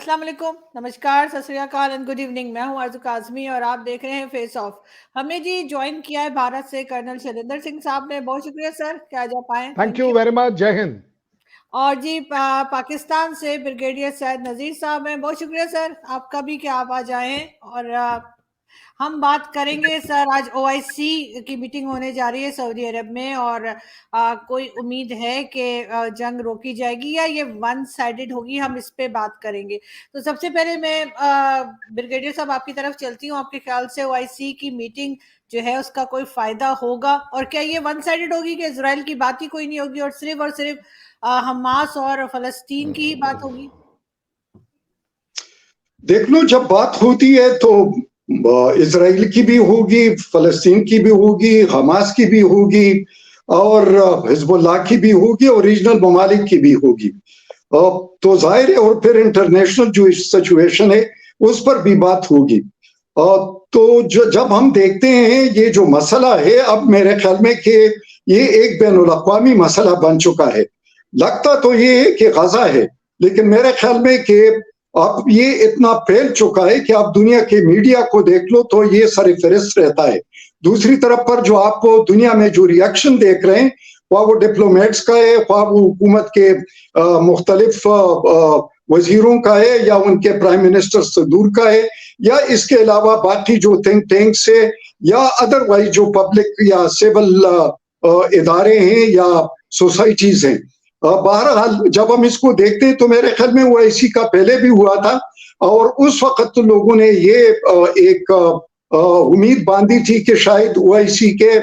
अस्सलाम वालेकुम, नमस्कार, सत श्री अकाल एंड गुड इवनिंग। मैं हूं आरज़ू काज़मी और आप देख रहे हैं फेस ऑफ। हमें जी ज्वाइन किया है भारत से कर्नल शैलेंद्र सिंह साहब ने। बहुत शुक्रिया सर कि आज आप आए, thank thank you you. Very much. जय हिंद। और जी पाकिस्तान से ब्रिगेडियर सैयद नज़ीर साहब हैं। बहुत शुक्रिया सर आपका भी कि आप आज आए हैं। और हम बात करेंगे सर, आज ओआईसी की मीटिंग होने जा रही है सऊदी अरब में, और कोई उम्मीद है कि जंग रोकी जाएगी या ये वन साइडेड होगी, हम इस पे बात करेंगे। तो सबसे पहले मैं ब्रिगेडियर साहब आपकी तरफ चलती हूँ। आपके ख्याल से ओआईसी की मीटिंग जो है उसका कोई फायदा होगा, और क्या ये वन साइडेड होगी कि इजराइल की बात ही कोई नहीं होगी और सिर्फ हमास और फलस्तीन की ही बात होगी? देख लो, जब बात होती है तो इजराइल की भी होगी, फलस्तीन की भी होगी, हमास की भी होगी, और हिजबुल्लाह की भी होगी, और रीजनल ममालिक की भी होगी। तो जाहिर है, और फिर इंटरनेशनल जो सिचुएशन है उस पर भी बात होगी। तो जब हम देखते हैं ये जो मसला है, अब मेरे ख्याल में कि ये एक बैनुल अक़वामी मसला बन चुका है। लगता तो ये है कि गजा है, लेकिन मेरे ख्याल में कि अब ये इतना फैल चुका है कि आप दुनिया के मीडिया को देख लो तो ये सरफहरिस्त रहता है। दूसरी तरफ पर जो आपको दुनिया में जो रिएक्शन देख रहे हैं, वो डिप्लोमेट्स का है, वो हुकूमत के मुख्तलिफ वजीरों का है, या उनके प्राइम मिनिस्टर से दूर का है, या इसके अलावा बाकी जो थिंक टैंक्स है, या अदरवाइज जो पब्लिक या सिविल इदारे हैं या सोसाइटीज हैं। बहरहाल जब हम इसको देखते हैं तो मेरे ख्याल में ओआईसी का पहले भी हुआ था, और उस वक्त तो लोगों ने ये एक उम्मीद बांधी थी कि शायद ओआईसी के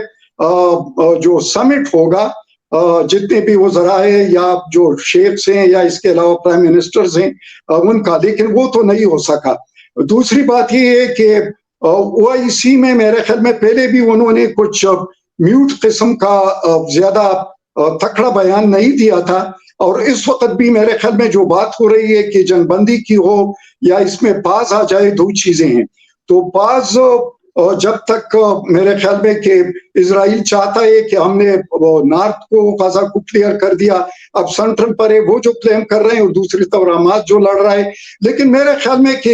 जो समिट होगा, जितने भी वज़रा है या जो शेख्स हैं या इसके अलावा प्राइम मिनिस्टर्स हैं उनका, लेकिन वो तो नहीं हो सका। दूसरी बात ये है कि ओआईसी में मेरे ख्याल में पहले भी उन्होंने कुछ म्यूट किस्म का ज्यादा तकड़ा बयान नहीं दिया था, और इस वक्त भी मेरे ख्याल में जो बात हो रही है कि जंगबंदी की हो या इसमें पास आ जाए, दो चीजें हैं। तो पास जब तक मेरे ख्याल में कि इजराइल चाहता है कि हमने नॉर्थ को गजा को क्लियर कर दिया, अब सेंट्रल पर है वो जो क्लेम कर रहे हैं, और दूसरी तरफ हमास जो लड़ रहा है। लेकिन मेरे ख्याल में कि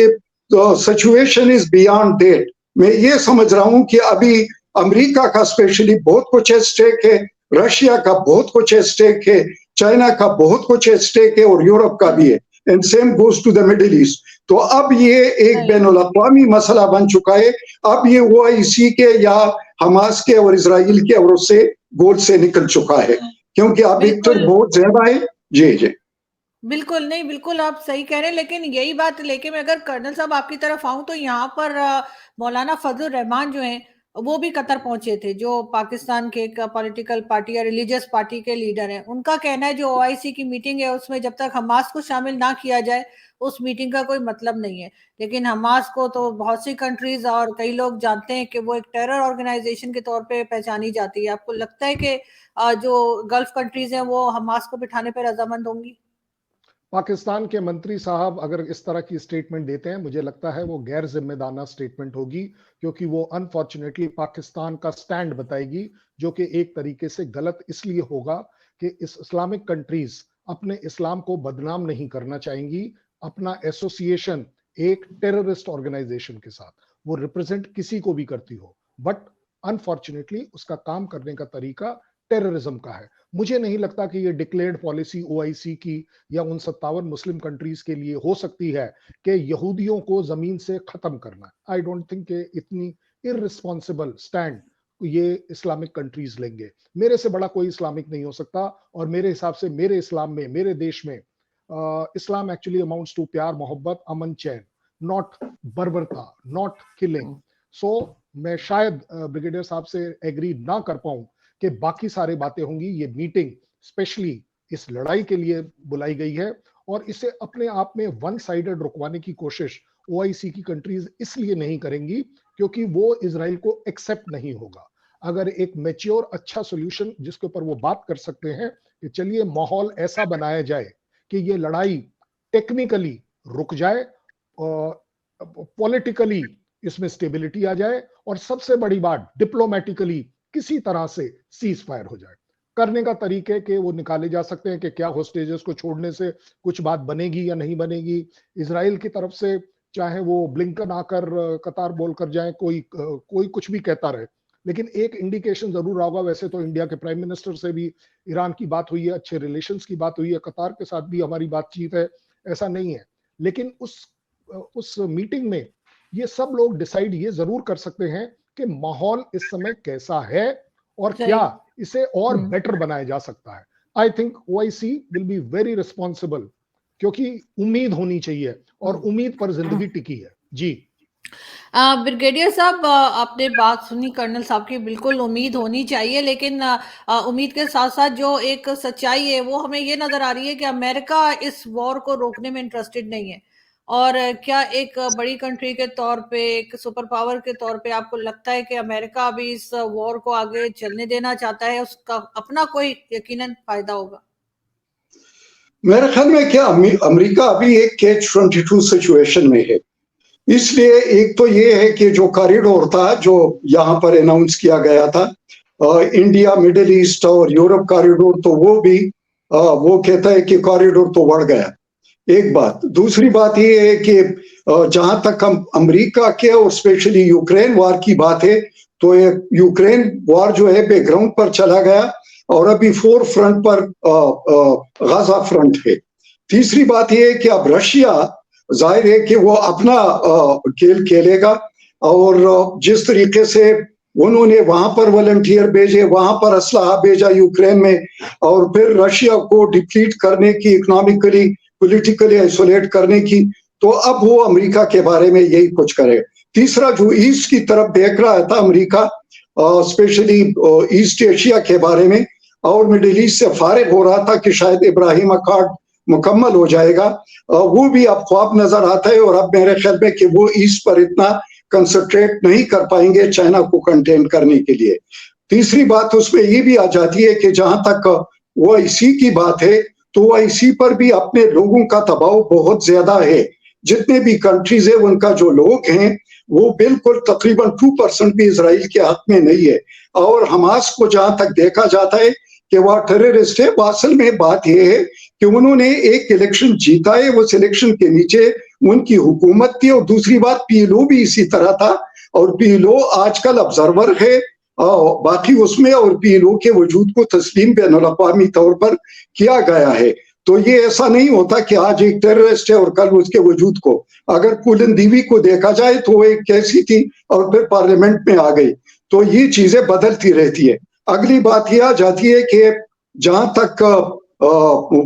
सिचुएशन इज बियॉन्ड दैट। मैं ये समझ रहा हूं कि अभी अमेरिका का स्पेशली बहुत कुछ एट स्टेक है, रशिया का बहुत कुछ एट स्टेक है, चाइना का बहुत कुछ एट स्टेक है, और यूरोप का भी है, and same goes to the middle east. तो अब ये एक बैनुल अक़वामी मसला बन चुका है। अब ये ओआईसी के या हमास के और इजराइल के और उससे गोल से निकल चुका है, क्योंकि अब एक तो बहुत ज्यादा है। जी जी बिल्कुल नहीं, बिल्कुल आप सही कह रहे हैं। लेकिन यही बात लेके मैं अगर कर्नल साहब आपकी तरफ आऊं तो यहाँ पर मौलाना फजल रहमान जो हैं वो भी कतर पहुंचे थे, जो पाकिस्तान के एक पॉलिटिकल पार्टी या रिलीजियस पार्टी के लीडर हैं। उनका कहना है जो ओआईसी की मीटिंग है उसमें जब तक हमास को शामिल ना किया जाए उस मीटिंग का कोई मतलब नहीं है। लेकिन हमास को तो बहुत सी कंट्रीज और कई लोग जानते हैं कि वो एक टेरर ऑर्गेनाइजेशन के तौर पे पहचानी जाती है। आपको लगता है कि जो गल्फ कंट्रीज हैं वो हमास को बिठाने पर रजामंद होंगी? पाकिस्तान के मंत्री साहब अगर इस तरह की स्टेटमेंट देते हैं, मुझे लगता है वो गैर जिम्मेदाराना स्टेटमेंट होगी, क्योंकि वो अनफॉर्चुनेटली पाकिस्तान का स्टैंड बताएगी, जो कि एक तरीके से गलत इसलिए होगा कि इस इस्लामिक कंट्रीज अपने इस्लाम को बदनाम नहीं करना चाहेंगी अपना एसोसिएशन एक टेररिस्ट ऑर्गेनाइजेशन के साथ, वो रिप्रेजेंट किसी को भी करती हो, बट अनफॉर्चुनेटली उसका काम करने का तरीका टेररिज्म का है। मुझे नहीं लगता कि ये डिक्लेयर्ड पॉलिसी ओआईसी की या उन 57 मुस्लिम कंट्रीज के लिए हो सकती है कि यहूदियों को जमीन से खत्म करना। आई डोंट थिंक कि इतनी इररिस्पॉन्सिबल स्टैंड ये इस्लामिक कंट्रीज लेंगे। मेरे से बड़ा कोई इस्लामिक नहीं हो सकता, और मेरे हिसाब से मेरे इस्लाम में, मेरे देश में इस्लाम एक्चुअली अमाउंट्स टू प्यार, मोहब्बत, अमन, चैन, नॉट बर्बरता, नॉट किलिंग। सो मैं शायद ब्रिगेडियर साहब से एग्री ना कर पाऊं कि बाकी सारी बातें होंगी। ये मीटिंग स्पेशली इस लड़ाई के लिए बुलाई गई है, और इसे अपने आप में वन साइडेड रुकवाने की कोशिश ओआईसी की कंट्रीज इसलिए नहीं करेंगी क्योंकि वो इजराइल को एक्सेप्ट नहीं होगा। अगर एक मैच्योर अच्छा सॉल्यूशन जिसके ऊपर वो बात कर सकते हैं कि चलिए माहौल ऐसा बनाया जाए कि ये लड़ाई टेक्निकली रुक जाए और पॉलिटिकली इसमें स्टेबिलिटी आ जाए, और सबसे बड़ी बात डिप्लोमेटिकली किसी तरह से सीज फायर हो जाए। करने का तरीके के वो निकाले जा सकते हैं कि क्या होस्टेजेस को छोड़ने से कुछ बात बनेगी या नहीं बनेगी। इजराइल की तरफ से चाहे वो ब्लिंकन आकर कतार बोलकर जाए, कोई कुछ भी कहता रहे, लेकिन एक इंडिकेशन जरूर होगा। वैसे तो इंडिया के प्राइम मिनिस्टर से भी ईरान की बात हुई है, अच्छे रिलेशंस की बात हुई है, कतार के साथ भी हमारी बातचीत है, ऐसा नहीं है। लेकिन उस मीटिंग में ये सब लोग डिसाइड ये जरूर कर सकते हैं कि माहौल इस समय कैसा है और क्या इसे और बेटर बनाया जा सकता है। I think OIC will be very responsible, क्योंकि उम्मीद होनी चाहिए और उम्मीद पर जिंदगी टिकी है। जी ब्रिगेडियर साहब, आपने बात सुनी कर्नल साहब की, बिल्कुल उम्मीद होनी चाहिए, लेकिन उम्मीद के साथ साथ जो एक सच्चाई है वो हमें ये नजर आ रही है कि अमेरिका इस वॉर को रोकने में इंटरेस्टेड नहीं है। और क्या एक बड़ी कंट्री के तौर पे, एक सुपर पावर के तौर पे, आपको लगता है कि अमेरिका अभी इस वॉर को आगे चलने देना चाहता है? उसका अपना कोई यकीनन फायदा होगा। मेरे ख्याल में क्या अमेरिका अभी एक कैच 22 सिचुएशन में है। इसलिए एक तो ये है कि जो कॉरिडोर था जो यहाँ पर अनाउंस किया गया था, इंडिया मिडिल ईस्ट और यूरोप कॉरिडोर, तो वो भी वो कहता है कि कॉरिडोर तो बढ़ गया। एक बात। दूसरी बात ये है कि जहां तक हम अमेरिका के और स्पेशली यूक्रेन वॉर की बात है, तो ये यूक्रेन वॉर जो है बैकग्राउंड पर चला गया और अभी फोर फ्रंट पर गाजा फ्रंट है। तीसरी बात यह है कि अब रशिया जाहिर है कि वो अपना खेल खेलेगा और जिस तरीके से उन्होंने वहां पर वॉलंटियर भेजे, वहां पर असलहा भेजा यूक्रेन में, और फिर रशिया को डिप्लीट करने की, इकोनॉमिकली पॉलिटिकली आइसोलेट करने की, तो अब वो अमेरिका के बारे में यही कुछ करे। तीसरा, जो ईस्ट की तरफ देख रहा था अमेरिका, स्पेशली ईस्ट एशिया के बारे में, और मिडिल ईस्ट से फारिग हो रहा था कि शायद इब्राहिम अकॉर्ड मुकम्मल हो जाएगा, वो भी अब ख्वाब नजर आता है। और अब मेरे ख्याल में कि वो ईस्ट पर इतना कंसंट्रेट नहीं कर पाएंगे चाइना को कंटेन करने के लिए। तीसरी बात उसमें ये भी आ जाती है कि जहां तक ओआईसी की बात है, तो ओआईसी पर भी अपने लोगों का दबाव बहुत ज्यादा है। जितने भी कंट्रीज है उनका जो लोग हैं वो बिल्कुल तकरीबन 2% भी इजराइल के हक में नहीं है। और हमास को जहां तक देखा जाता है कि वह टेररिस्ट है, असल में बात यह है कि उन्होंने एक इलेक्शन जीता है, उस इलेक्शन के नीचे उनकी हुकूमत थी। और दूसरी बात, पीएलओ भी इसी तरह था, और पीएलओ आजकल ऑब्जर्वर है बाकी उसमें, और पीएलओ के वजूद को तस्लीम बैनुल अक़वामी तौर पर किया गया है। तो ये ऐसा नहीं होता कि आज एक टेररिस्ट है और कल उसके वजूद को, अगर पुलिन दीवी को देखा जाए तो वो एक कैसी थी और फिर पार्लियामेंट में आ गई, तो ये चीजें बदलती रहती है। अगली बात यह आ जाती है कि जहां तक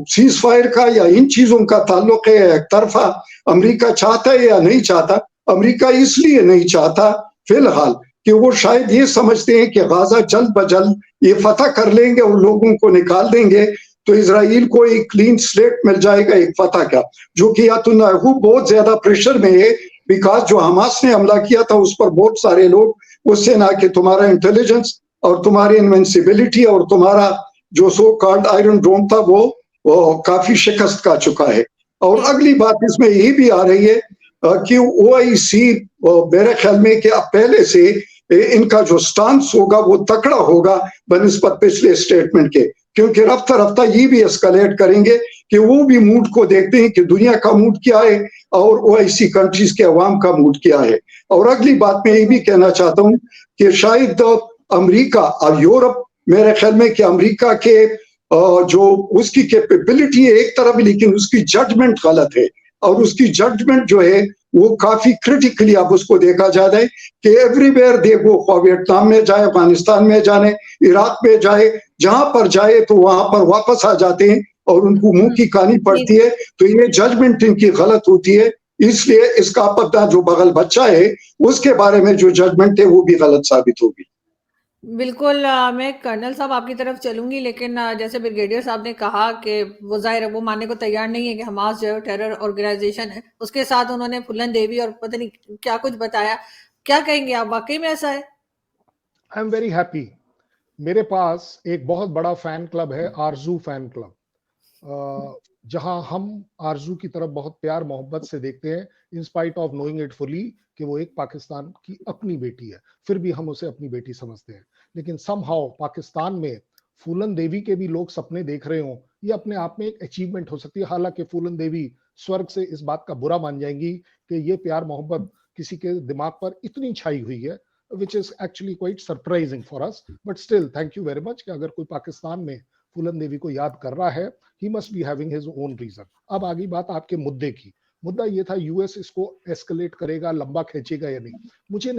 सीज फायर का या इन चीजों का ताल्लुक है, एक तरफा अमेरिका चाहता है या नहीं चाहता। अमेरिका इसलिए नहीं चाहता फिलहाल कि वो शायद ये समझते हैं कि गाजा जल्द ब जल्द ये फतह कर लेंगे और लोगों को निकाल देंगे, तो इजराइल को एक क्लीन स्लेट मिल जाएगा एक फतह का, जो कि नेतन्याहू बहुत ज्यादा प्रेशर में है। बिकॉज जो हमास ने हमला किया था उस पर बहुत सारे लोग उससे ना कि तुम्हारा इंटेलिजेंस और तुम्हारी इनविंसिबिलिटी और तुम्हारा जो सो कॉल्ड आयरन डोम था वो काफी शिकस्त का चुका है। और अगली बात इसमें यही भी आ रही है कि ओआईसी मेरे ख्याल में कि अब पहले से इनका जो स्टांस होगा वो तकड़ा होगा बनिस्बत पिछले स्टेटमेंट के, क्योंकि रफ्ता रफ्ता ये भी एस्केलेट करेंगे कि वो भी मूड को देखते हैं कि दुनिया का मूड क्या है और ओआईसी कंट्रीज के अवाम का मूड क्या है। और अगली बात मैं ये भी कहना चाहता हूँ कि शायद अमेरिका और यूरोप, मेरे ख्याल में कि अमेरिका के जो उसकी कैपेबिलिटी है एक तरफ, लेकिन उसकी जजमेंट गलत है। और उसकी जजमेंट जो है वो काफी क्रिटिकली अब उसको देखा जाता है कि एवरीवेयर दे गो, वियतनाम में जाए, अफगानिस्तान में जाने, इराक में जाए, जहां पर जाए तो वहां पर वापस आ जाते हैं और उनको मुंह की कहानी पड़ती है। तो ये जजमेंट इनकी गलत होती है, इसलिए इसका अपना जो बगल बच्चा है उसके बारे में जो जजमेंट है वो भी गलत साबित होगी। बिल्कुल, मैं कर्नल साहब आपकी तरफ चलूंगी, लेकिन जैसे ब्रिगेडियर साहब ने कहा कि वो जाहिर है वो मानने को तैयार नहीं है कि हमास जो है टेरर ऑर्गेनाइजेशन है। उसके साथ उन्होंने फुलन देवी और पता नहीं क्या कुछ बताया। क्या कहेंगे आप, वाकई में ऐसा है? I am very happy. मेरे पास एक बहुत बड़ा फैन क्लब है, आरजू फैन क्लब, जहां हम आरजू की तरफ बहुत प्यार मोहब्बत से देखते हैं, in spite of knowing it fully कि वो एक पाकिस्तान की अपनी बेटी है, फिर भी हम उसे अपनी बेटी समझते हैं। लेकिन समहाउ पाकिस्तान में फूलन देवी के भी लोग सपने देख रहे हों, ये अपने आप में एक अचीवमेंट हो सकती है। हालांकि फूलन देवी स्वर्ग से इस बात का बुरा मान जाएंगी कि ये प्यार मोहब्बत किसी के दिमाग पर इतनी छाई हुई है, which is actually quite surprising for us, but still thank you very much कि अगर कोई पाकिस्तान में फूलन देवी को याद कर रहा है, he must be having his own reason। अब आगे बात आपके मुद्दे की। मुद्दा ये था यूएस इसको एस्केलेट करेगा, लंबा खींचेगा या नहीं। मुझे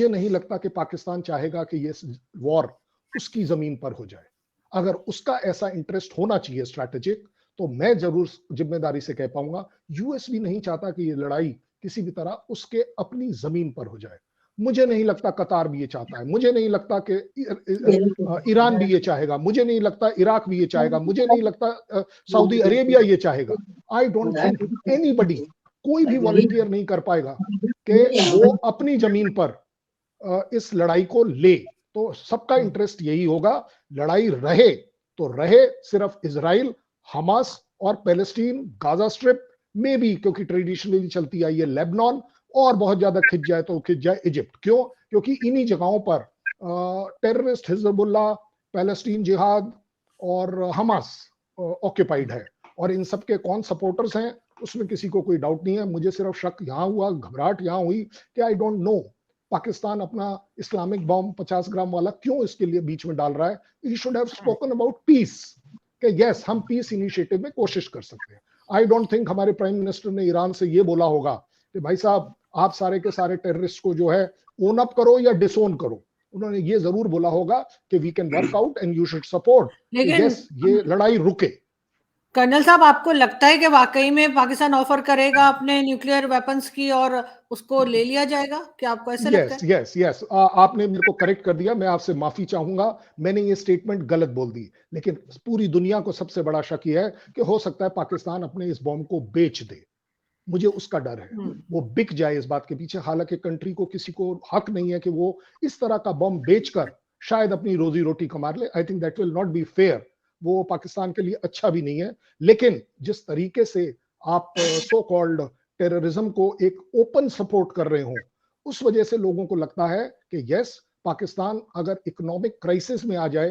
नहीं लगता कि पाकिस्तान चाहेगा कि ये वॉर उसकी जमीन पर हो जाए। अगर उसका ऐसा इंटरेस्ट होना चाहिए स्ट्रैटेजिक, तो मैं जरूर जिम्मेदारी से कह पाऊंगा यूएस भी नहीं चाहता कि ये लड़ाई किसी भी तरह उसके अपनी जमीन पर हो जाए। मुझे नहीं लगता कतार भी ये चाहता है, मुझे नहीं लगता कि ईरान भी ये चाहेगा, मुझे नहीं लगता इराक भी ये चाहेगा, मुझे नहीं लगता सऊदी अरेबिया ये चाहेगा। आई डोंट थिंक एनीबडी, कोई भी वॉलंटियर नहीं कर पाएगा कि वो अपनी जमीन पर इस लड़ाई को ले। तो सबका इंटरेस्ट यही होगा, लड़ाई रहे तो रहे सिर्फ इजराइल, हमास और पैलेस्टीन, गाजा स्ट्रिप में भी, क्योंकि ट्रेडिशनली चलती आई है लेबनान, और बहुत ज्यादा खिंच जाए तो खिंच जाए इजिप्ट। क्यों? क्योंकि इन्हीं जगहों पर टेररिस्ट हिजबुल्लाह, पैलेस्टीन जिहाद और हमास ऑक्यूपाइड है, और इन सब के कौन सपोर्टर्स हैं उसमें किसी को कोई डाउट नहीं है। मुझे सिर्फ शक यहां हुआ, घबराहट यहां हुई कि आई डोंट नो पाकिस्तान अपना इस्लामिक बॉम्ब 50 ग्राम वाला क्यों इसके लिए बीच में डाल रहा है। He should have spoken about piece, कि यस हम पीस इनिशिएटिव में कोशिश कर सकते हैं। आई डोंट थिंक हमारे प्राइम मिनिस्टर ने ईरान से ये बोला होगा कि भाई साहब आप सारे के सारे टेररिस्ट को जो है ओन अप करो या डिसोन करो। उन्होंने ये जरूर बोला होगा कि we can work out and you should support, yes ये लड़ाई रुके। कर्नल साहब, आपको लगता है कि वाकई में पाकिस्तान ऑफर करेगा अपने न्यूक्लियर वेपन्स की और उसको ले लिया जाएगा? क्या आपको ऐसा लगता है? यस आपने मेरे को करेक्ट कर दिया, मैं आपसे माफी चाहूंगा, मैंने ये स्टेटमेंट गलत बोल दी। लेकिन पूरी दुनिया को सबसे बड़ा शक ये है कि हो सकता है पाकिस्तान अपने इस बॉम्ब को बेच दे। मुझे उसका डर है वो बिक जाए इस बात के पीछे। हालांकि कंट्री को किसी को हक नहीं है कि वो इस तरह का बॉम्ब बेचकर शायद अपनी रोजी रोटी कमा ले। I think that will not be fair, वो पाकिस्तान के लिए अच्छा भी नहीं है। लेकिन जिस तरीके से आप सो कॉल्ड टेररिज्म को एक ओपन सपोर्ट कर रहे हो, उस वजह से लोगों को लगता है कि यस पाकिस्तान अगर इकोनॉमिक क्राइसिस में आ जाए,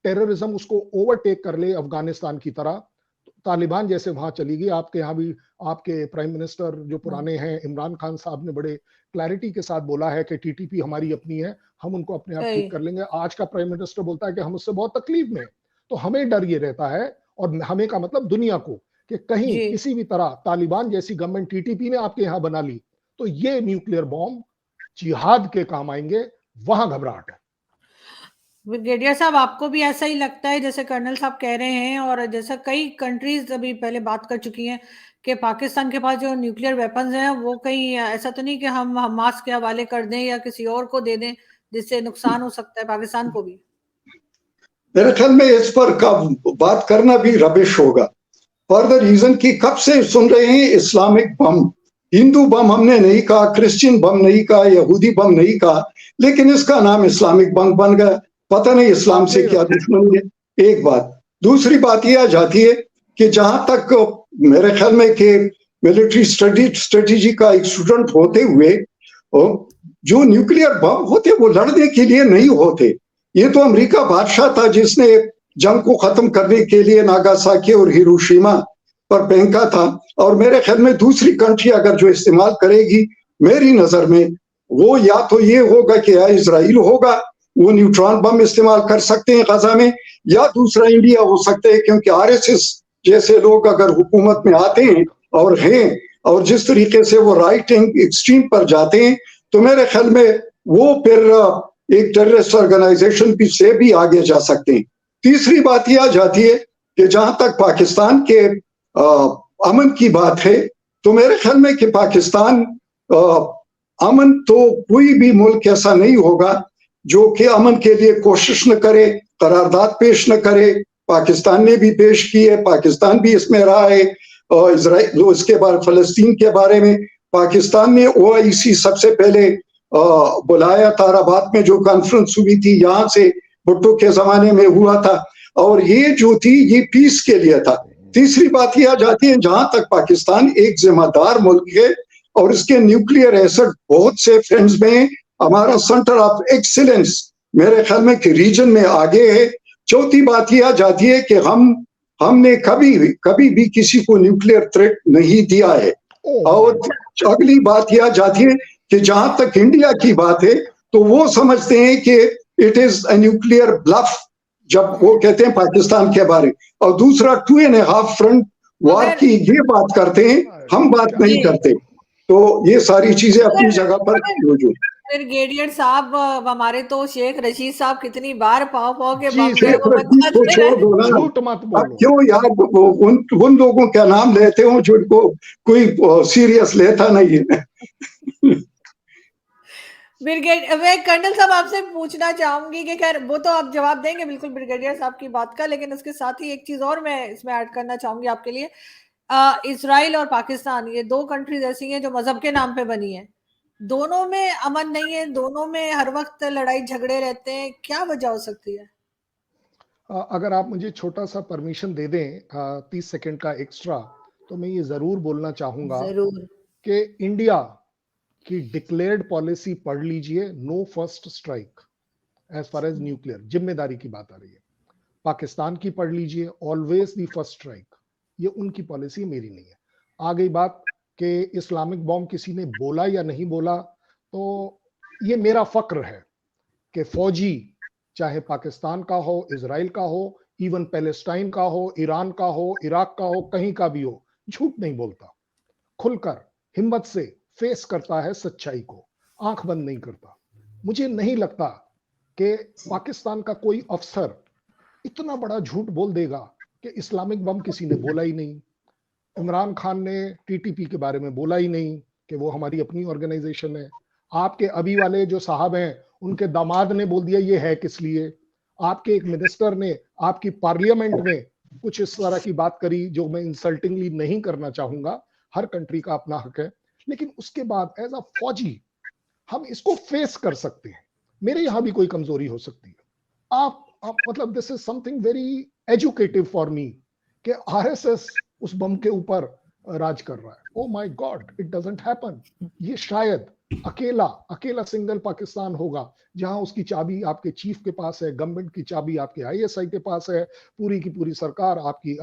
टेररिज्म उसको ओवरटेक कर ले अफगानिस्तान की तरह, तालिबान जैसे वहां चली गई। आपके यहाँ भी आपके प्राइम मिनिस्टर जो पुराने हैं इमरान खान साहब ने बड़े क्लैरिटी के साथ बोला है कि टीटीपी हमारी अपनी है, हम उनको अपने आप ठीक कर लेंगे। आज का प्राइम मिनिस्टर बोलता है कि हम उससे बहुत तकलीफ में। तो हमें डर ये रहता है, और हमें का मतलब दुनिया को, कि कहीं किसी भी तरह तालिबान जैसी गवर्नमेंट टीटीपी ने आपके यहाँ बना ली तो ये न्यूक्लियर बॉम्ब जिहाद के काम आएंगे, वहां घबराहट है। ब्रिगेडियर साहब, आपको भी ऐसा ही लगता है जैसे कर्नल साहब कह रहे हैं, और जैसा कई कंट्रीज अभी पहले बात कर चुकी हैं कि पाकिस्तान के पास जो न्यूक्लियर वेपन्स हैं वो कहीं ऐसा तो नहीं कि हम हमास के हवाले कर दें या किसी और को दे दें जिससे नुकसान हो सकता है पाकिस्तान को भी? मेरे ख्याल में इस पर बात करना भी रबिश होगा, फॉर द रीजन कि कब से सुन रहे हैं इस्लामिक बम। हिंदू बम हमने नहीं कहा, क्रिश्चियन बम नहीं कहा, यहूदी बम नहीं कहा, लेकिन इसका नाम इस्लामिक बम बन गया। पता नहीं इस्लाम से क्या दुश्मनी है, एक बात। दूसरी बात यह आ जाती है कि जहां तक मेरे ख्याल में कि मिलिट्री स्ट्रेटेजी का एक स्टूडेंट होते हुए, जो न्यूक्लियर बम होते वो लड़ने के लिए नहीं होते। ये तो अमेरिका बादशाह था जिसने जंग को खत्म करने के लिए नागासाकी और हिरोशिमा पर फेंका था। और मेरे ख्याल में दूसरी कंट्री अगर जो इस्तेमाल करेगी, मेरी नजर में वो या तो ये होगा कि या इजराइल होगा, वो न्यूट्रॉन बम इस्तेमाल कर सकते हैं गजा में, या दूसरा इंडिया हो सकता है, क्योंकि आरएसएस जैसे लोग अगर हुकूमत में आते हैं और जिस तरीके से वो राइट एक्सट्रीम पर जाते हैं, तो मेरे ख्याल में वो फिर एक टेररिस्ट ऑर्गेनाइजेशन से भी आगे जा सकते हैं। तीसरी बात यह आ जाती है कि जहां तक पाकिस्तान के अमन की बात है, तो मेरे ख्याल में कि पाकिस्तान अमन तो कोई भी मुल्क ऐसा नहीं होगा जो कि अमन के लिए कोशिश न करे, करारदाद पेश न करे। पाकिस्तान ने भी पेश की है, पाकिस्तान भी इसमें रहा है। इजराइल, इसके बाद फलस्तीन के बारे में पाकिस्तान ने OIC सबसे पहले बुलाया, ताराबाद में जो कॉन्फ्रेंस हुई थी, यहाँ से भुट्टो के जमाने में हुआ था, और ये जो थी ये पीस के लिए था। तीसरी बात यह आ जाती है, जहां तक पाकिस्तान एक जिम्मेदार मुल्क है और इसके न्यूक्लियर एसेट बहुत से फ्रेंड्स में, हमारा सेंटर ऑफ एक्सीलेंस मेरे ख्याल में कि रीजन में आगे है। चौथी बात यह आ जाती है कि हमने कभी भी किसी को न्यूक्लियर थ्रेट नहीं दिया है। और अगली बात यह आ जाती है कि जहां तक इंडिया की बात है तो वो समझते हैं कि it is a nuclear bluff जब वो कहते हैं पाकिस्तान के बारे में, और दूसरा 2.5 फ्रंट वार की ये बात करते हैं, हम बात नहीं करते। तो ये सारी चीजें अपनी जगह पर मौजूद। ब्रिगेडियर साहब, हमारे तो शेख रशीद साहब कितनी बार पाव के जी, बम शेख रशीद को छोड़ दो ना, झूठ मत अब बोलो। क्यों यार उन लोगों का नाम लेते हो जिनको कोई सीरियस लेता नहीं है। मैं कर्नल साहब आपसे पूछना चाहूंगी कि खैर वो तो आप जवाब देंगे बिल्कुल ब्रिगेडियर साहब की बात का, लेकिन उसके साथ ही एक चीज और मैं इसमें ऐड करना चाहूंगी आपके लिए। इजराइल और पाकिस्तान, ये दो कंट्रीज ऐसी हैं जो मजहब के नाम पे बनी है। दोनों में अमन नहीं है, दोनों में हर वक्त लड़ाई झगड़े रहते हैं, क्या वजह हो सकती है? अगर आप मुझे छोटा सा परमिशन दे दें 30 सेकंड का एक्स्ट्रा, तो मैं ये जरूर बोलना चाहूंगा जरूर कि इंडिया की डिक्लेयर्ड पॉलिसी पढ़ लीजिए, no first strike as far as nuclear जिम्मेदारी की बात आ रही है। पाकिस्तान की पढ़ लीजिए, ऑलवेज दी फर्स्ट स्ट्राइक, ये उनकी पॉलिसी, मेरी नहीं है। आ गई बात कि इस्लामिक बॉम्ब किसी ने बोला या नहीं बोला, तो ये मेरा फक्र है कि फौजी चाहे पाकिस्तान का हो, इजराइल का हो, इवन पैलेस्टाइन का हो, ईरान का हो, इराक का हो, कहीं का भी हो, झूठ नहीं बोलता, खुलकर हिम्मत से फेस करता है सच्चाई को, आंख बंद नहीं करता। मुझे नहीं लगता कि पाकिस्तान का कोई अफसर इतना बड़ा झूठ बोल देगा कि इस्लामिक बम किसी ने बोला ही नहीं, इमरान खान ने टीटीपी के बारे में बोला ही नहीं कि वो हमारी अपनी ऑर्गेनाइजेशन है। आपके अभी वाले जो साहब हैं, उनके दामाद ने बोल दिया ये है किस लिए। आपके एक मिनिस्टर ने आपकी पार्लियामेंट में कुछ इस तरह की बात करी जो मैं इंसल्टिंगली नहीं करना चाहूंगा, हर कंट्री का अपना हक है, लेकिन उसके बाद एज अ फौजी हम इसको फेस कर सकते हैं। मेरे यहां भी कोई कमजोरी हो सकती है, आप मतलब this is something very educative for me कि आरएसएस उस बम के ऊपर राज कर रहा है। Oh my God, it doesn't happen. ये शायद अकेला सिंगल पाकिस्तान होगा जहां उसकी चाबी आपके चीफ के पास है, गवर्नमेंट की चाबी आपके आईएसआई के पास है, पूरी की पूरी सरकार आपकी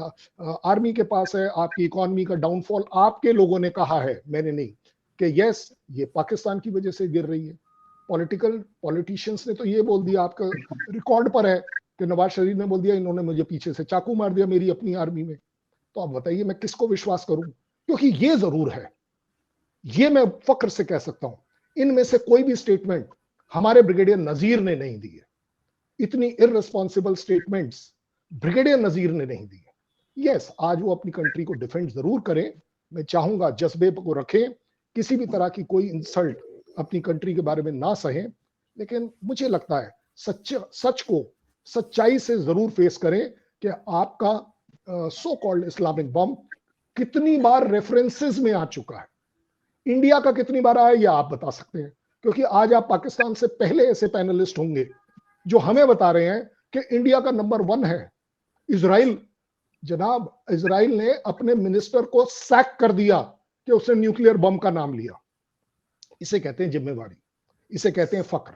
आर्मी के पास है, आपकी इकोनॉमी का डाउनफॉल आपके लोगों ने कहा है, मैंने नहीं, कि यस ये पाकिस्तान की वजह से गिर रही है। पॉलिटिशियंस ने तो ये बोल दिया, आपका रिकॉर्ड पर है कि नवाज शरीफ ने बोल दिया इन्होंने मुझे पीछे से चाकू मार दिया मेरी अपनी आर्मी में। तो आप बताइए मैं किसको विश्वास करूं? क्योंकि ये जरूर है, ये मैं फक्र से कह सकता हूं, इनमें से कोई भी स्टेटमेंट हमारे ब्रिगेडियर नजीर ने नहीं दी है। इतनी इररिस्पॉन्सिबल स्टेटमेंट्स ब्रिगेडियर नजीर ने नहीं दी है। यस, आज वो अपनी कंट्री को डिफेंड जरूर करें, मैं चाहूंगा जज्बे को रखें, किसी भी तरह की कोई इंसल्ट अपनी कंट्री के बारे में ना सहें, लेकिन मुझे लगता है सच को सच्चाई से जरूर फेस करें कि आपका सो कॉल्ड इस्लामिक बम कितनी बार रेफरेंसेस में आ चुका है, इंडिया का कितनी बार आया, यह आप बता सकते हैं, क्योंकि आज आप पाकिस्तान से पहले ऐसे पैनलिस्ट होंगे जो हमें बता रहे हैं कि इंडिया का नंबर 1 है इजराइल। जनाब, इजराइल ने अपने मिनिस्टर को सैक कर दिया कि उसने न्यूक्लियर बम का नाम लिया। इसे कहते हैं जिम्मेवारी, इसे कहते हैं फक्र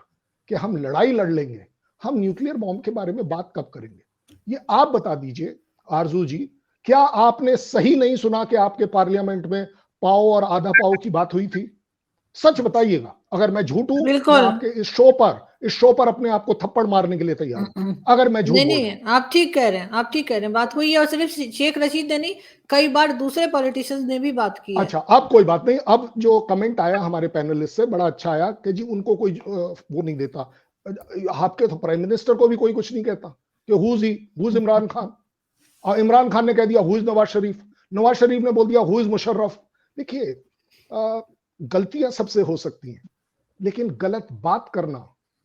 कि हम लड़ाई लड़ लेंगे, हम न्यूक्लियर बॉम्ब के बारे में बात कब करेंगे? ये आप बता दीजिए आरजू जी, क्या आपने सही नहीं सुना कि आपके पार्लियामेंट में पाव और आधा पाव की बात हुई थी? सच बताइएगा, अगर मैं झूठ हूं मैं आपके इस शो पर अपने आप को थप्पड़ मारने के लिए तैयार हूं अगर मैं झूठ नहीं, आप ठीक कह रहे हैं, आप ठीक कह रहे हैं, बात हुई है, और सिर्फ शेख रशीद ने नहीं, कई बार दूसरे पॉलिटिशियंस ने भी बात की है। अच्छा, अब कोई बात नहीं। अब जो कमेंट आया हमारे पैनलिस्ट से बड़ा अच्छा आया कि जी उनको कोई वो नहीं देता, आपके तो प्राइम मिनिस्टर को भी कोई कुछ नहीं कहता कि हुज इमरान खान, और इमरान खान ने कह दिया हुज नवाज शरीफ, नवाज शरीफ ने बोल दिया हुज मुशर्रफ। देखिए, गलतियां सबसे हो सकती हैं, लेकिन गलत बात करना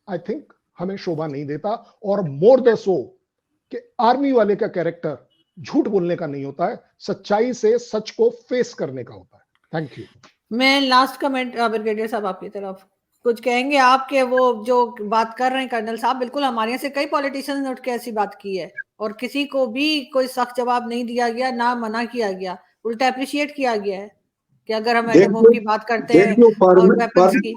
आई थिंक हमें शोभा नहीं देता, और मोर द सो कि आर्मी वाले का कैरेक्टर झूठ बोलने का नहीं होता है, सच्चाई से सच को फेस करने का होता है। Thank you. मैं लास्ट कमेंट ब्रिगेडियर साहब आपकी तरफ कुछ कहेंगे आपके, वो जो बात कर रहे हैं कर्नल साहब, बिल्कुल हमारे यहाँ से कई पॉलिटिशियंस ने उठ के ऐसी बात की है और किसी को भी कोई सख्त जवाब नहीं दिया गया, ना मना किया गया, उल्टा अप्रिशिएट किया गया है कि अगर हम एटम बम की बात करते हैं और वेपन्स की।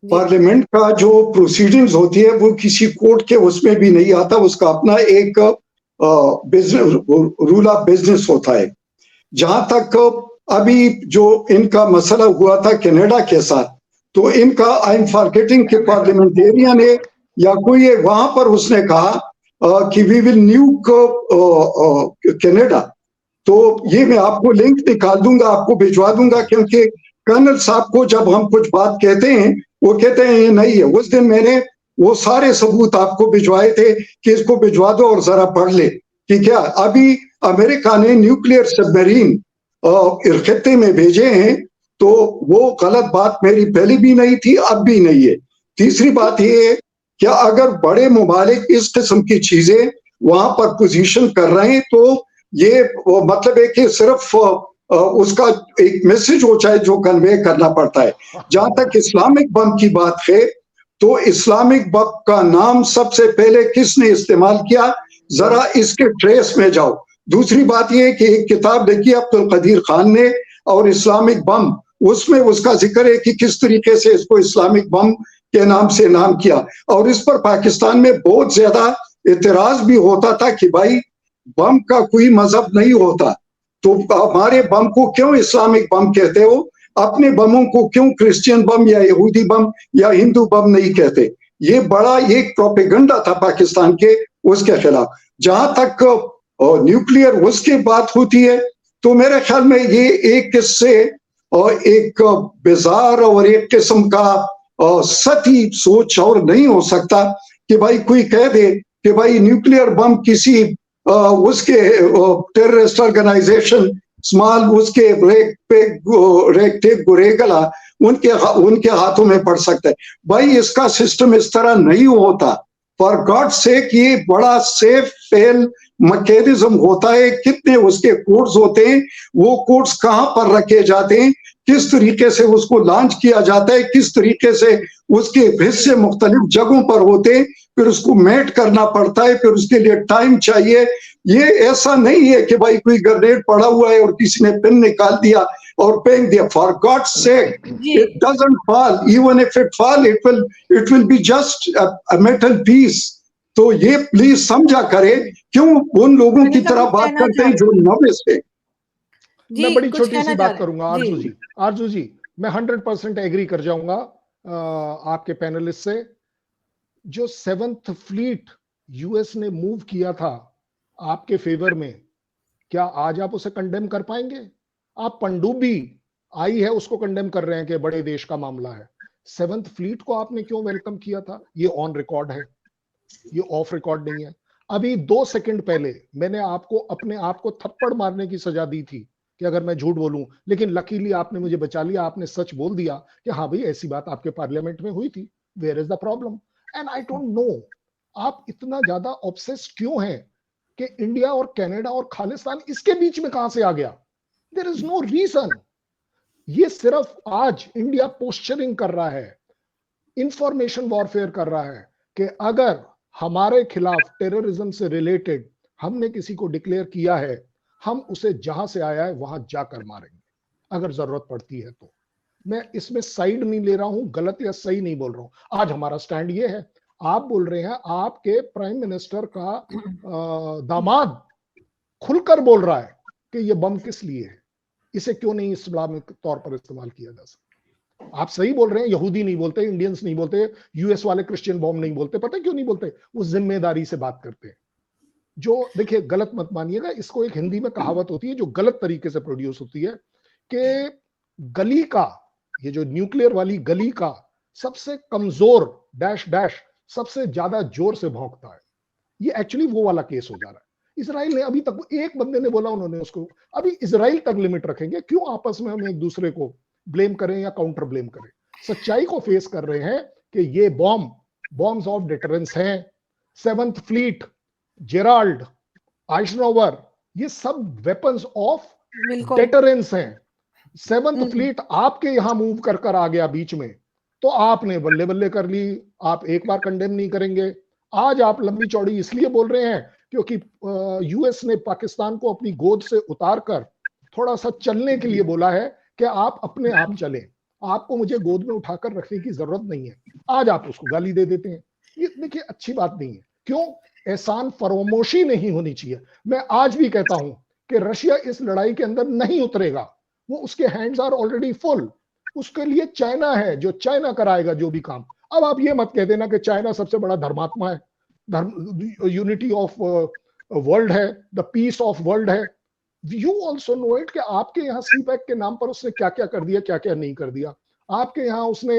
जी पार्लियामेंट का जो प्रोसीडिंग्स होती है वो किसी कोर्ट के उसमें भी नहीं आता, उसका अपना एक बिजनेस रूल ऑफ बिजनेस होता है। जहां तक अभी जो इनका मसला हुआ था कनाडा के साथ, तो इनका आई एम फॉरगेटिंग के पार्लियामेंटेरियन है या कोई है, वहां पर उसने कहा कि वी विल न्यूक कनाडा। तो ये मैं आपको लिंक निकाल दूंगा, आपको भिजवा दूंगा, क्योंकि कर्नल साहब को जब हम कुछ बात कहते हैं वो कहते हैं ये नहीं है। उस दिन मैंने वो सारे सबूत आपको भिजवाए थे कि इसको भिजवा दो और जरा पढ़ ले कि क्या अभी अमेरिका ने न्यूक्लियर सबमरीन खत्ते में भेजे हैं। तो वो गलत बात मेरी पहले भी नहीं थी, अब भी नहीं है। तीसरी बात ये है कि अगर बड़े मुमालिक इस किस्म की चीजें वहां पर पोजीशन कर रहे हैं तो ये मतलब है कि सिर्फ उसका एक मैसेज हो चाहे जो कन्वे करना पड़ता है। जहां तक इस्लामिक बम की बात है, तो इस्लामिक बम का नाम सबसे पहले किसने इस्तेमाल किया, जरा इसके ट्रेस में जाओ। दूसरी बात यह है कि एक किताब लिखी अब्दुल कदीर खान ने और इस्लामिक बम, उसमें उसका जिक्र है कि किस तरीके से इसको इस्लामिक बम के नाम से नाम किया। और इस पर पाकिस्तान में बहुत ज्यादा इतराज भी होता था कि भाई बम का कोई मजहब नहीं होता, तो हमारे बम को क्यों इस्लामिक बम कहते हो, अपने बमों को क्यों क्रिश्चियन बम या यहूदी बम या हिंदू बम नहीं कहते। ये बड़ा एक प्रोपेगेंडा था पाकिस्तान के उसके खिलाफ। जहां तक न्यूक्लियर उसकी बात होती है, तो मेरे ख्याल में ये एक किस्से और एक बेजार और एक किस्म का सती सोच और नहीं हो सकता कि भाई कोई कह दे कि भाई न्यूक्लियर बम किसी उसके टेररिस्ट ऑर्गेनाइजेशन स्मॉल उसके रेक गुरेगला उनके हाथों में पड़ सकता है। भाई इसका सिस्टम इस तरह नहीं होता। फॉर गॉड सेक ये बड़ा सेफ फेल मैकेनिज्म होता है। कितने उसके कोड्स होते हैं, वो कोड्स कहां पर रखे जाते हैं, किस तरीके से उसको लॉन्च किया जाता है, किस तरीके से उसके हिस्से मुख्तलिफ जगहों पर होते हैं, फिर उसको मेट करना पड़ता है, फिर उसके लिए टाइम चाहिए। ये ऐसा नहीं है कि भाई कोई ग्रेनेड पड़ा हुआ है और किसी ने पिन निकाल दिया और फेंक दिया। For god sake it doesn't fall, even if it fall it will be just a metal piece. तो ये प्लीज समझा करे, क्यों उन लोगों की तरह बात करते हैं जो नॉविस है। मैं बड़ी छोटी सी बात करूंगा आरजू जी, मैं 100% एग्री कर जाऊंगा आपके पैनलिस्ट से। जो 7th फ्लीट यूएस ने मूव किया था आपके फेवर में, क्या आज आप उसे कंडेम कर पाएंगे? आप पनडुब्बी आई है उसको कंडेम कर रहे हैं कि बड़े देश का मामला है। 7th फ्लीट को आपने क्यों वेलकम किया था? ये ऑन रिकॉर्ड है, ये ऑफ रिकॉर्ड नहीं है। अभी 2 सेकंड पहले मैंने आपको अपने आप को थप्पड़ मारने की सजा दी थी कि अगर मैं झूठ बोलूं, लेकिन लकीली आपने मुझे बचा लिया। आपने सच बोल दिया कि हाँ भाई ऐसी बात आपके पार्लियामेंट में हुई थी। Where is the problem? And I don't know आप इतना ज्यादा ऑब्सेस्ड क्यों हैं कि इंडिया और कनाडा और खालिस्तान इसके बीच में कहां से आ गया? There is no reason. ये सिर्फ आज इंडिया पोस्चरिंग कर रहा है, इंफॉर्मेशन वॉरफेयर कर रहा है कि अगर हमारे खिलाफ टेररिज्म से रिलेटेड हमने किसी को डिक्लेयर किया है, हम उसे जहां से आया है वहां जाकर मारेंगे अगर जरूरत पड़ती है तो। मैं इसमें साइड नहीं ले रहा हूं, गलत या सही नहीं बोल रहा हूं। आज हमारा स्टैंड ये है। आप बोल रहे हैं आपके प्राइम मिनिस्टर का दामाद खुलकर बोल रहा है कि ये बम किस लिए है, इसे क्यों नहीं इस्लामिक तौर पर इस्तेमाल किया जा सकता। आप सही बोल रहे हैं, यहूदी नहीं बोलते, इंडियंस नहीं बोलते, यूएस वाले क्रिश्चियन बम नहीं बोलते। पता क्यों नहीं बोलते? वो जिम्मेदारी से बात करते हैं। जो देखिए, गलत मत मानिएगा, इसको एक हिंदी में कहावत होती है जो गलत तरीके से प्रोड्यूस होती है कि गली का, ये जो न्यूक्लियर वाली गली का सबसे कमजोर डैश डैश सबसे ज्यादा जोर से भौंकता है। ये एक्चुअली वो वाला केस हो जा रहा है। इजराइल ने अभी तक, एक बंदे ने बोला, उन्होंने उसको अभी इजराइल तक लिमिट रखेंगे। क्यों आपस में हम एक दूसरे को ब्लेम करें या काउंटर ब्लेम करें? सच्चाई को फेस कर रहे हैं कि ये बॉम्ब्स ऑफ डिटरेंस हैं। 7th फ्लीट, जेराल्ड, आइजनोवर, ये सब वेपन्स ऑफ डिटरेंस हैं। 7th फ्लीट आपके यहां मूव कर आ गया बीच में, तो आपने बल्ले बल्ले कर ली। आप एक बार कंडेम नहीं करेंगे। आज आप लंबी चौड़ी इसलिए बोल रहे हैं क्योंकि यूएस ने पाकिस्तान को अपनी गोद से उतार कर थोड़ा सा चलने के लिए बोला है कि आप अपने आप चलें। आपको मुझे गोद में उठाकर रखने की जरूरत नहीं है, आज आप उसको गाली दे देते हैं। ये देखिए अच्छी बात नहीं है। क्यों? एहसान फरोमोशी नहीं होनी चाहिए। मैं आज भी कहता हूं कि रशिया इस लड़ाई के अंदर नहीं उतरेगा, वो उसके हैंड्स आर ऑलरेडी फुल। उसके लिए चाइना है, जो चाइना कराएगा जो भी काम। अब आप ये मत कह देना कि चाइना सबसे बड़ा धर्मात्मा है, धर्म यूनिटी ऑफ वर्ल्ड है, द पीस ऑफ वर्ल्ड है। यू ऑल्सो नो इट कि आपके यहाँ सीपैक के नाम पर उसने क्या क्या कर दिया, क्या क्या नहीं कर दिया। आपके यहाँ उसने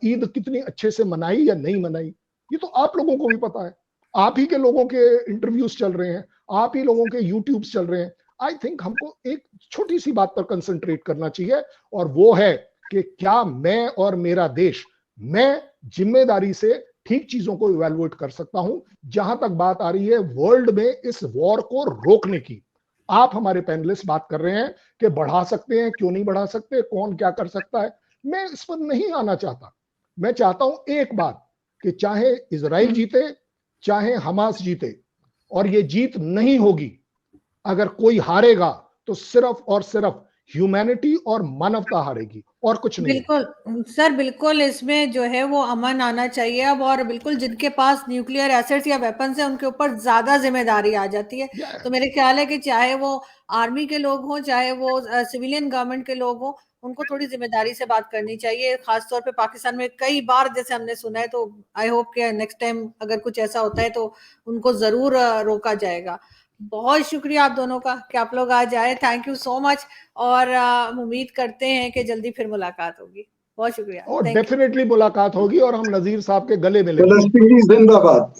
ईद कितनी अच्छे से मनाई या नहीं मनाई, ये तो आप लोगों को भी पता है। आप ही के लोगों के इंटरव्यूज चल रहे हैं, आप ही लोगों के यूट्यूब चल रहे हैं। आई थिंक हमको एक छोटी सी बात पर कंसंट्रेट करना चाहिए, और वो है कि क्या मैं और मेरा देश, मैं जिम्मेदारी से ठीक चीजों को इवैल्यूएट कर सकता हूं। जहां तक बात आ रही है वर्ल्ड में इस वॉर को रोकने की, आप हमारे पैनलिस्ट बात कर रहे हैं कि बढ़ा सकते हैं, क्यों नहीं बढ़ा सकते, कौन क्या कर सकता है। मैं इस पर नहीं आना चाहता। मैं चाहता हूं एक बात, कि चाहे इजराइल जीते चाहे हमास जीते, और ये जीत नहीं होगी, अगर कोई हारेगा तो सिर्फ और सिर्फ ह्यूमैनिटी और मानवता हारेगी, और कुछ नहीं। बिल्कुल सर, बिल्कुल इसमें जो है वो अमन आना चाहिए अब, और बिल्कुल जिनके पास न्यूक्लियर एसेट्स या वेपन्स है उनके ऊपर ज्यादा जिम्मेदारी आ जाती है। तो मेरे ख्याल है कि चाहे वो आर्मी के लोग हों, चाहे वो सिविलियन गवर्नमेंट के लोग हों, उनको थोड़ी जिम्मेदारी से बात करनी चाहिए। खासतौर पे पाकिस्तान में कई बार जैसे हमने सुना है, तो आई होप कि नेक्स्ट टाइम अगर कुछ ऐसा होता है तो उनको जरूर रोका जाएगा। बहुत शुक्रिया आप दोनों का कि आप लोग आज आए, थैंक यू सो मच। और उम्मीद करते हैं कि जल्दी फिर मुलाकात होगी। बहुत शुक्रिया। और डेफिनेटली मुलाकात होगी, और हम नजीर साहब के गले मिलेंगे। फलस्तीनी जिंदाबाद।